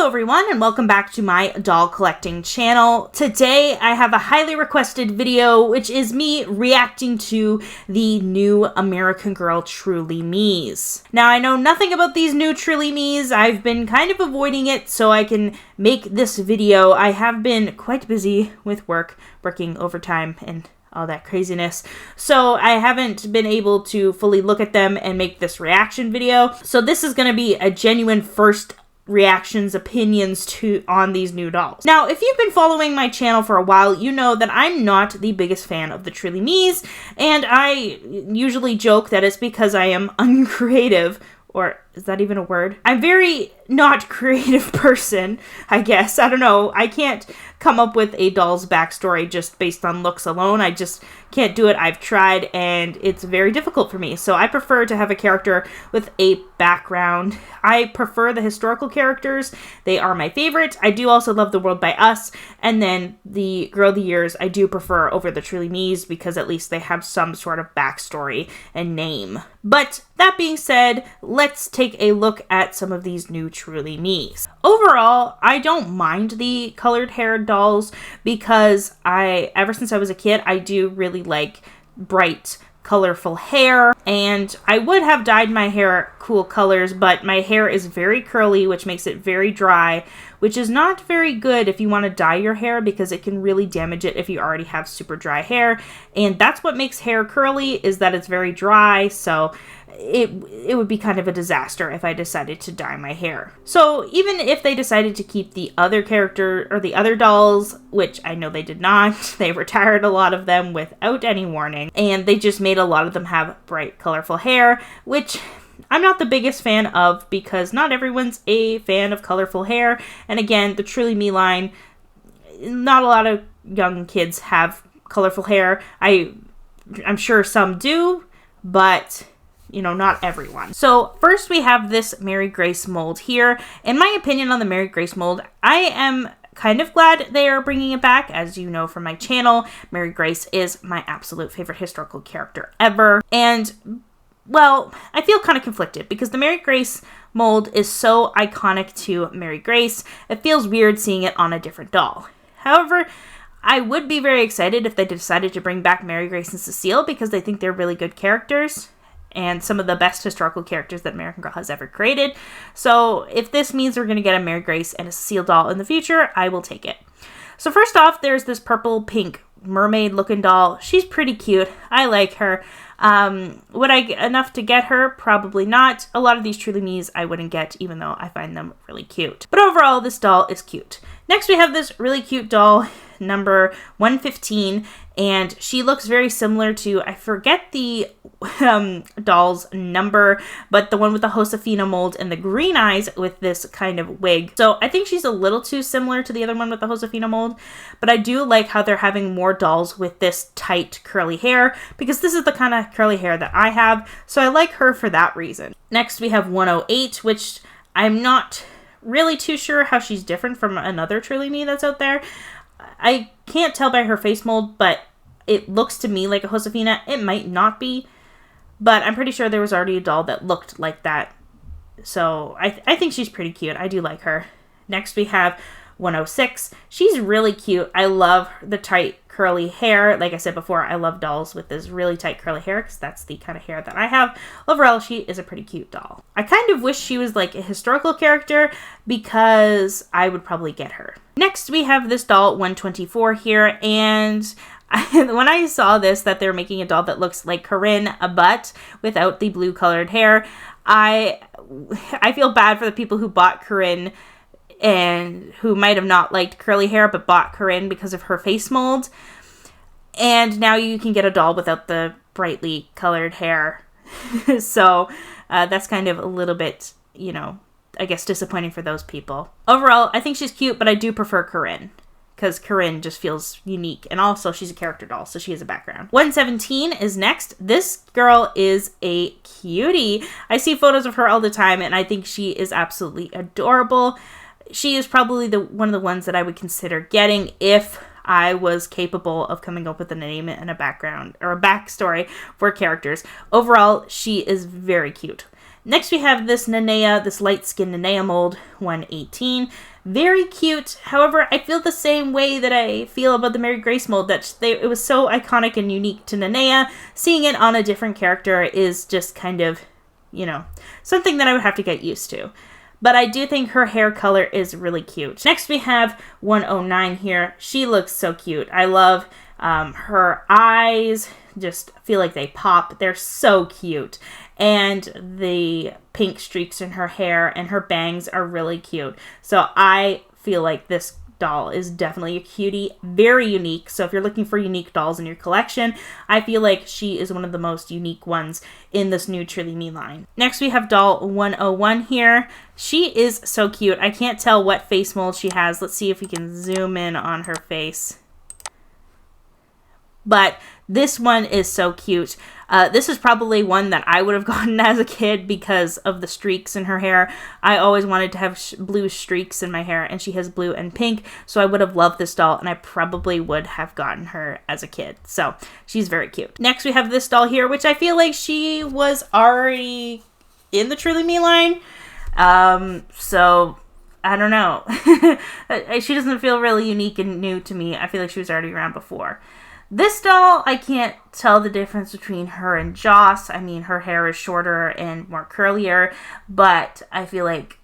Hello everyone and welcome back to my doll collecting channel. Today I have a highly requested video which is me reacting to the new American Girl Truly Me's. Now I know nothing about these new Truly Me's. I've been kind of avoiding it so I can make this video. I have been quite busy with work, working overtime and all that craziness. So I haven't been able to fully look at them and make this reaction video. So this is going to be a genuine first reactions, opinions on these new dolls. Now, if you've been following my channel for a while, you know that I'm not the biggest fan of the Truly Me's, and I usually joke that it's because I am uncreative, or is that even a word? I'm very not creative person, I guess. I don't know. I can't come up with a doll's backstory just based on looks alone. I just can't do it. I've tried and it's very difficult for me. So I prefer to have a character with a background. I prefer the historical characters. They are my favorite. I do also love The World by Us. And then the Girl of the Years I do prefer over the Truly Me's because at least they have some sort of backstory and name. But that being said, let's take a look at some of these new Truly Me's. Overall, I don't mind the colored hair dolls because ever since I was a kid, I do really like bright, colorful hair, and I would have dyed my hair cool colors, but my hair is very curly, which makes it very dry, which is not very good if you want to dye your hair because it can really damage it if you already have super dry hair, and that's what makes hair curly, is that it's very dry, so it would be kind of a disaster if I decided to dye my hair. So even if they decided to keep the other character or the other dolls, which I know they did not, they retired a lot of them without any warning, and they just made a lot of them have bright, colorful hair, which I'm not the biggest fan of because not everyone's a fan of colorful hair. And again, the Truly Me line, not a lot of young kids have colorful hair. I'm sure some do, but you know, not everyone. So first we have this Mary Grace mold here. In my opinion on the Mary Grace mold, I am kind of glad they are bringing it back. As you know from my channel, Mary Grace is my absolute favorite historical character ever. And well, I feel kind of conflicted because the Mary Grace mold is so iconic to Mary Grace, it feels weird seeing it on a different doll. However, I would be very excited if they decided to bring back Mary Grace and Cecile because I think they're really good characters and some of the best historical characters that American Girl has ever created. So if this means we're going to get a Mary Grace and a Cecile doll in the future, I will take it. So first off, there's this purple pink mermaid looking doll. She's pretty cute. I like her. Would I get enough to get her? Probably not. A lot of these Truly Me's I wouldn't get, even though I find them really cute. But overall, this doll is cute. Next, we have this really cute doll, number 115, and she looks very similar to, I forget the doll's number, but the one with the Josefina mold and the green eyes with this kind of wig. So I think she's a little too similar to the other one with the Josefina mold, but I do like how they're having more dolls with this tight curly hair because this is the kind of curly hair that I have, so I like her for that reason. Next, we have 108, which I'm not really too sure how she's different from another Truly Me that's out there. I can't tell by her face mold, but it looks to me like a Josefina. It might not be, but I'm pretty sure there was already a doll that looked like that. So I think she's pretty cute. I do like her. Next we have 106. She's really cute. I love the tight curly hair. Like I said before, I love dolls with this really tight curly hair because that's the kind of hair that I have. Overall, she is a pretty cute doll. I kind of wish she was like a historical character because I would probably get her. Next, we have this doll 124 here, and when I saw this, that they're making a doll that looks like Corinne, but without the blue colored hair, I feel bad for the people who bought Corinne and who might have not liked curly hair but bought Corinne because of her face mold. And now you can get a doll without the brightly colored hair. So that's kind of a little bit, you know, I guess disappointing for those people. Overall, I think she's cute, but I do prefer Corinne because Corinne just feels unique. And also she's a character doll, so she has a background. 117 is next. This girl is a cutie. I see photos of her all the time and I think she is absolutely adorable. She is probably one of the ones that I would consider getting if I was capable of coming up with a name and a background or a backstory for characters. Overall, she is very cute. Next we have this Nenea, this light skin Nenea mold 118. Very cute. However, I feel the same way that I feel about the Mary Grace mold, that it was so iconic and unique to Nenea. Seeing it on a different character is just kind of, you know, something that I would have to get used to. But I do think her hair color is really cute. Next we have 109 here. She looks so cute. I love her eyes. Just feel like they pop. They're so cute. And the pink streaks in her hair and her bangs are really cute. So I feel like this doll is definitely a cutie, very unique. So if you're looking for unique dolls in your collection, I feel like she is one of the most unique ones in this new Truly Me line. Next we have doll 101 here. She is so cute. I can't tell what face mold she has. Let's see if we can zoom in on her face. But this one is so cute. This is probably one that I would have gotten as a kid because of the streaks in her hair. I always wanted to have blue streaks in my hair, and she has blue and pink, so I would have loved this doll, and I probably would have gotten her as a kid. So she's very cute. Next we have this doll here, which I feel like she was already in the Truly Me line. So I don't know. She doesn't feel really unique and new to me. I feel like she was already around before. This doll, I can't tell the difference between her and Joss. I mean, her hair is shorter and more curlier, but I feel like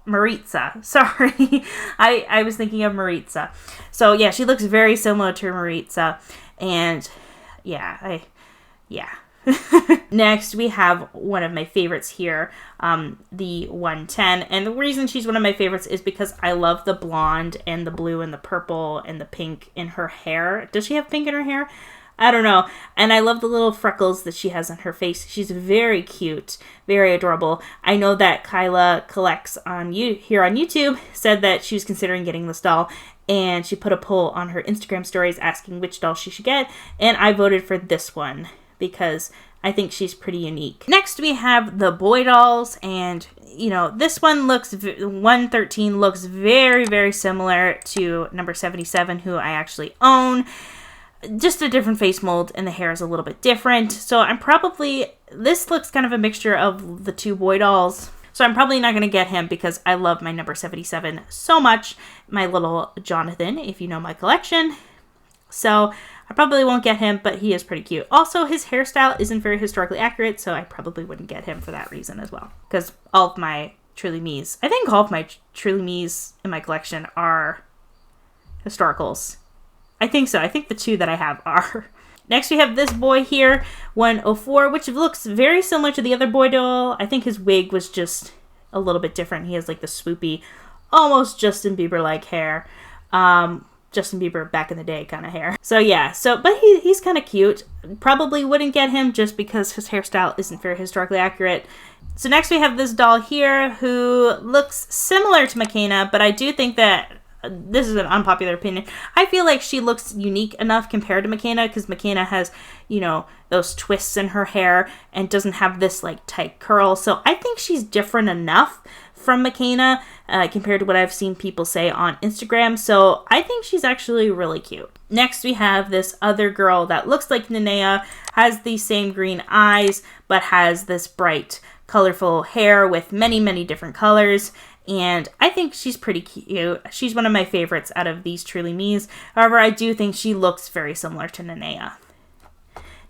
Maritza. Sorry. I was thinking of Maritza. So yeah, she looks very similar to Maritza. And yeah. Next, we have one of my favorites here, the 110. And the reason she's one of my favorites is because I love the blonde and the blue and the purple and the pink in her hair. Does she have pink in her hair? I don't know. And I love the little freckles that she has on her face. She's very cute, very adorable. I know that Kyla Collects here on YouTube said that she was considering getting this doll, and she put a poll on her Instagram stories asking which doll she should get, and I voted for this one because I think she's pretty unique. Next, we have the boy dolls, and you know, this one 113 looks very, very similar to number 77, who I actually own. Just a different face mold, and the hair is a little bit different. So this looks kind of a mixture of the two boy dolls. So I'm probably not going to get him because I love my number 77 so much. My little Jonathan, if you know my collection. So I probably won't get him, but he is pretty cute. Also, his hairstyle isn't very historically accurate, so I probably wouldn't get him for that reason as well. Because all of my Truly Me's, I think all of my Truly Me's in my collection are historicals. I think so. I think the two that I have are. Next, we have this boy here, 104, which looks very similar to the other boy doll. I think his wig was just a little bit different. He has like the swoopy, almost Justin Bieber-like hair. Justin Bieber back in the day kind of hair. So yeah, but he's kind of cute. Probably wouldn't get him just because his hairstyle isn't very historically accurate. So next we have this doll here who looks similar to McKenna, but I do think that this is an unpopular opinion. I feel like she looks unique enough compared to McKenna because McKenna has, you know, those twists in her hair and doesn't have this like tight curl. So I think she's different enough from McKenna compared to what I've seen people say on Instagram. So I think she's actually really cute. Next, we have this other girl that looks like Nenea, has the same green eyes, but has this bright, colorful hair with many, many different colors. And I think she's pretty cute. She's one of my favorites out of these Truly Me's. However, I do think she looks very similar to Nenea.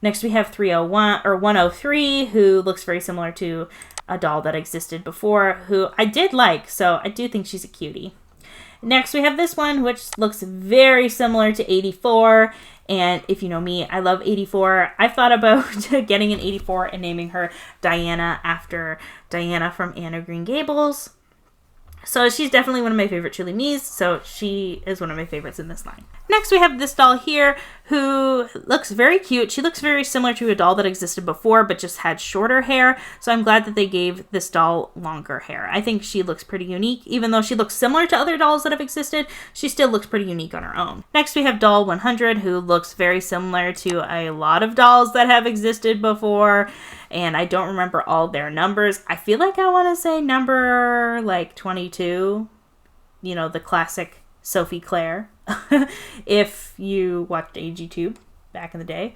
Next, we have 103, who looks very similar to a doll that existed before, who I did like, so I do think she's a cutie. Next, we have this one, which looks very similar to 84, and if you know me, I love 84. I've thought about getting an 84 and naming her Diana after Diana from Anne of Green Gables. So she's definitely one of my favorite Truly Me's, so she is one of my favorites in this line. Next, we have this doll here who looks very cute. She looks very similar to a doll that existed before, but just had shorter hair. So I'm glad that they gave this doll longer hair. I think she looks pretty unique. Even though she looks similar to other dolls that have existed, she still looks pretty unique on her own. Next, we have doll 100, who looks very similar to a lot of dolls that have existed before. And I don't remember all their numbers. I feel like I want to say number like 22. You know, the classic Sophie Claire. if you watched AGTube back in the day.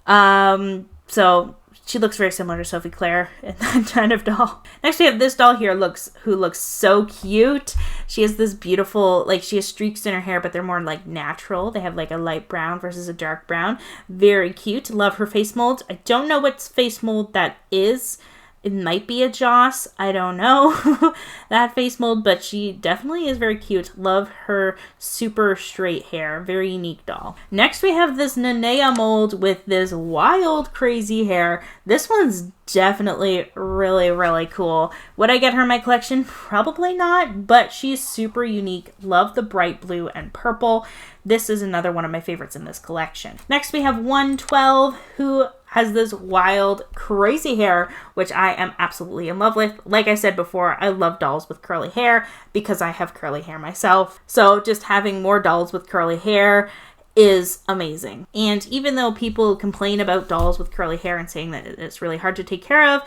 So She looks very similar to Sophie Claire in that kind of doll. Next we have this doll here who looks so cute. She has this beautiful, like she has streaks in her hair, but they're more like natural. They have like a light brown versus a dark brown. Very cute. Love her face mold. I don't know what face mold that is. It might be a Joss. I don't know that face mold, but she definitely is very cute. Love her super straight hair. Very unique doll. Next, we have this Nanea mold with this wild, crazy hair. This one's definitely really, really cool. Would I get her in my collection? Probably not, but she's super unique. Love the bright blue and purple. This is another one of my favorites in this collection. Next, we have 112, who has this wild, crazy hair, which I am absolutely in love with. Like I said before, I love dolls with curly hair because I have curly hair myself. So just having more dolls with curly hair is amazing. And even though people complain about dolls with curly hair and saying that it's really hard to take care of,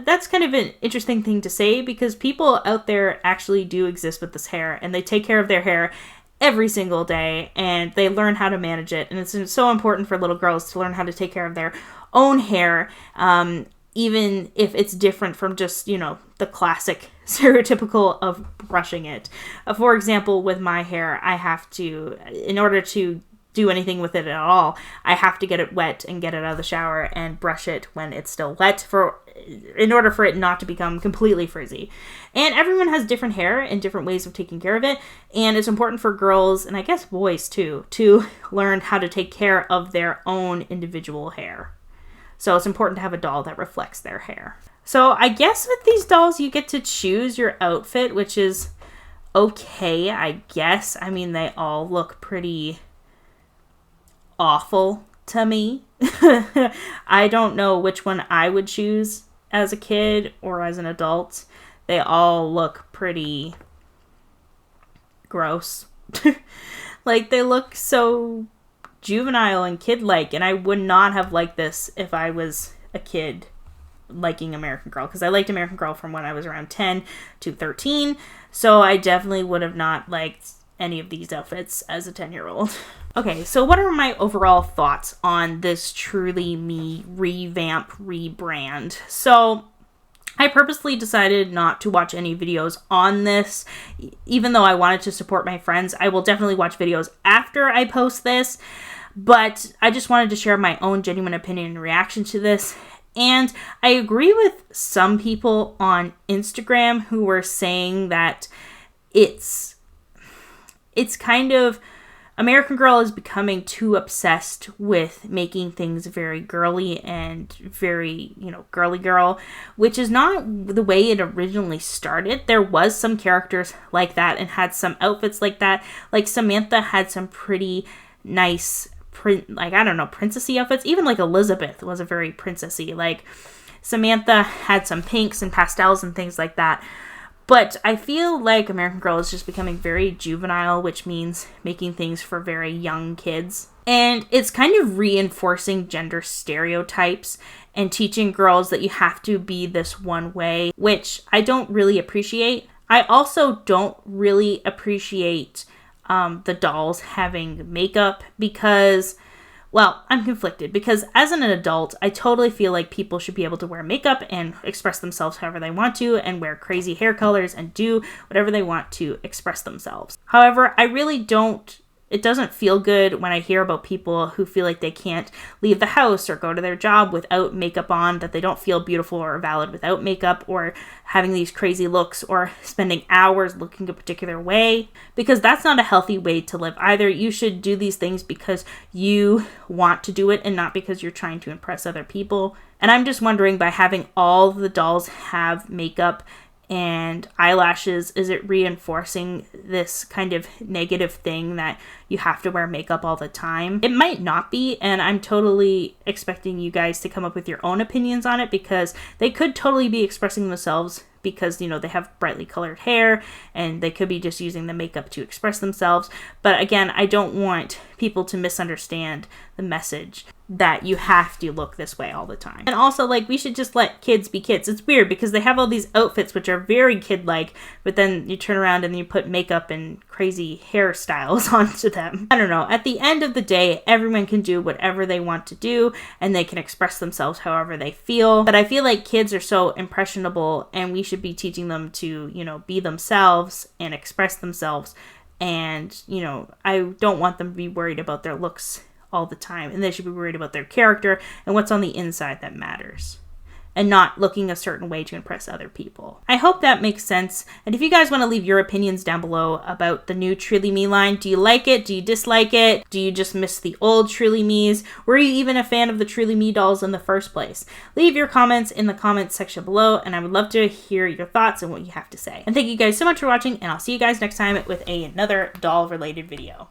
that's kind of an interesting thing to say because people out there actually do exist with this hair and they take care of their hair every single day and they learn how to manage it. And it's so important for little girls to learn how to take care of their own hair, even if it's different from just, you know, the classic stereotypical of brushing it. For example, with my hair, I have to, in order to do anything with it at all, I have to get it wet and get it out of the shower and brush it when it's still wet in order for it not to become completely frizzy. And everyone has different hair and different ways of taking care of it. And it's important for girls, and I guess boys too, to learn how to take care of their own individual hair. So it's important to have a doll that reflects their hair. So I guess with these dolls, you get to choose your outfit, which is okay, I guess. I mean, they all look pretty awful to me. I don't know which one I would choose as a kid or as an adult. They all look pretty gross. Like, they look so juvenile and kid-like, and I would not have liked this if I was a kid liking American Girl, because I liked American Girl from when I was around 10 to 13, so I definitely would have not liked any of these outfits as a 10-year-old. Okay, so what are my overall thoughts on this Truly Me rebrand? So I purposely decided not to watch any videos on this, even though I wanted to support my friends. I will definitely watch videos after I post this, but I just wanted to share my own genuine opinion and reaction to this. And I agree with some people on Instagram who were saying that it's kind of, American Girl is becoming too obsessed with making things very girly and very, girly girl, which is not the way it originally started. There was some characters like that and had some outfits like that. Like Samantha had some pretty nice, princessy outfits. Even like Elizabeth was a very princessy. Like Samantha had some pinks and pastels and things like that. But I feel like American Girl is just becoming very juvenile, which means making things for very young kids. And it's kind of reinforcing gender stereotypes and teaching girls that you have to be this one way, which I don't really appreciate. I also don't really appreciate the dolls having makeup because, well, I'm conflicted because as an adult, I totally feel like people should be able to wear makeup and express themselves however they want to and wear crazy hair colors and do whatever they want to express themselves. However, I really don't, it doesn't feel good when I hear about people who feel like they can't leave the house or go to their job without makeup on, that they don't feel beautiful or valid without makeup, or having these crazy looks or spending hours looking a particular way, because that's not a healthy way to live either. You should do these things because you want to do it and not because you're trying to impress other people. And I'm just wondering, by having all the dolls have makeup and eyelashes, is it reinforcing this kind of negative thing that you have to wear makeup all the time? It might not be, and I'm totally expecting you guys to come up with your own opinions on it, because they could totally be expressing themselves because, they have brightly colored hair and they could be just using the makeup to express themselves. But again, I don't want people to misunderstand the message that you have to look this way all the time. And also, we should just let kids be kids. It's weird because they have all these outfits which are very kid-like, but then you turn around and you put makeup and crazy hairstyles onto them. them. I don't know. At the end of the day, everyone can do whatever they want to do and they can express themselves however they feel. But I feel like kids are so impressionable and we should be teaching them to, you know, be themselves and express themselves. And, you know, I don't want them to be worried about their looks all the time. And they should be worried about their character and what's on the inside that matters. And not looking a certain way to impress other people. I hope that makes sense. And if you guys want to leave your opinions down below about the new Truly Me line, do you like it? Do you dislike it? Do you just miss the old Truly Me's? Were you even a fan of the Truly Me dolls in the first place? Leave your comments in the comments section below, and I would love to hear your thoughts and what you have to say. And thank you guys so much for watching, and I'll see you guys next time with another doll-related video.